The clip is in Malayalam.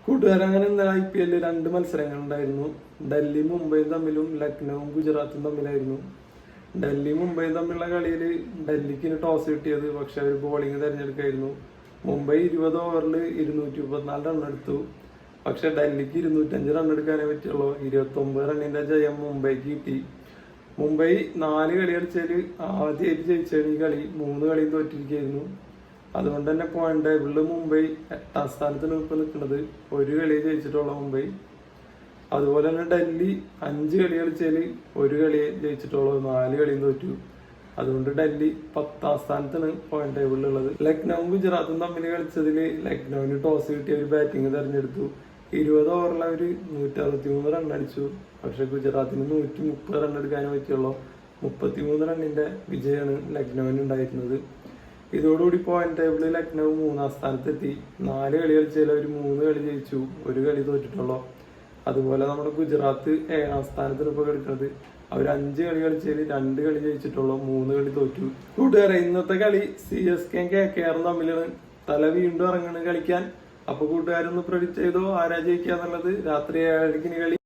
കൂട്ടുകാരങ്ങനെ ഇന്നലെ IPL രണ്ട് മത്സരങ്ങൾ ഉണ്ടായിരുന്നു. ഡൽഹി മുംബൈയും തമ്മിലും ലക്നൌവും ഗുജറാത്തും തമ്മിലായിരുന്നു. ഡൽഹി മുംബൈയും തമ്മിലുള്ള കളിയിൽ ഡൽഹിക്ക് ടോസ് കിട്ടിയത്, പക്ഷെ അവർ ബോളിംഗ് തിരഞ്ഞെടുക്കായിരുന്നു. മുംബൈ 20 ഓവറിൽ 234 റൺ എടുത്തു. പക്ഷെ ഡൽഹിക്ക് 205 റൺ എടുക്കാനേ പറ്റുള്ളൂ. 29 റണ്ണിന്റെ ജയം മുംബൈക്ക് കിട്ടി. മുംബൈ 4 കളി കളിച്ചാൽ ആദ്യമായിട്ട് ജയിച്ചാണ് ഈ കളി. 3 കളിയും തോറ്റിരിക്കുകയായിരുന്നു. അതുകൊണ്ട് തന്നെ പോയിന്റ് ടേബിളിൽ മുംബൈ 8ാം സ്ഥാനത്താണ് ഇപ്പൊ നിൽക്കുന്നത്. 1 കളിയെ ജയിച്ചിട്ടുള്ള മുംബൈ. അതുപോലെ തന്നെ ഡൽഹി 5 കളി കളിച്ചാൽ 1 കളിയെ ജയിച്ചിട്ടുള്ളൂ, 4 കളിയും തോറ്റു. അതുകൊണ്ട് ഡൽഹി 10ാം സ്ഥാനത്താണ് പോയിന്റ് ടേബിളിലുള്ളത്. ലക്നൌവും ഗുജറാത്തും തമ്മിൽ കളിച്ചതിൽ ലക്നൌവിന് ടോസ് കിട്ടി അവർ ബാറ്റിംഗ് തെരഞ്ഞെടുത്തു. 20 ഓവറിൽ അവർ 163 റൺ അടിച്ചു. പക്ഷെ ഗുജറാത്തിന് 130 റൺ എടുക്കാനേ പറ്റുള്ളൂ. 33 റണ്ണിന്റെ വിജയമാണ് ലക്നൌവിന് ഉണ്ടായിരുന്നത്. ഇതോടുകൂടി പോയിന്റ് ടേബിളിൽ ലക്നൌ 3ാം സ്ഥാനത്തെത്തി. 4 കളി കളിച്ചാൽ അവർ 3 കളി ജയിച്ചു, 1 കളി തോറ്റിട്ടുള്ളൂ. അതുപോലെ നമ്മുടെ ഗുജറാത്ത് 7ാം സ്ഥാനത്തിന് ഇപ്പൊ കിടക്കുന്നത്. അവർ 5 കളി കളിച്ചാൽ 2 കളി ജയിച്ചിട്ടുള്ളൂ, 3 കളി തോറ്റു. കൂട്ടുകാരെ, ഇന്നത്തെ കളി CSK KKR തമ്മിലാണ്. തല വീണ്ടും ഇറങ്ങണം കളിക്കാൻ. അപ്പൊ കൂട്ടുകാരൊന്ന് പ്രെഡിക്റ്റ് ചെയ്തോ ആരാ ജയിക്കാന്നുള്ളത്. രാത്രി 7:30 കളി.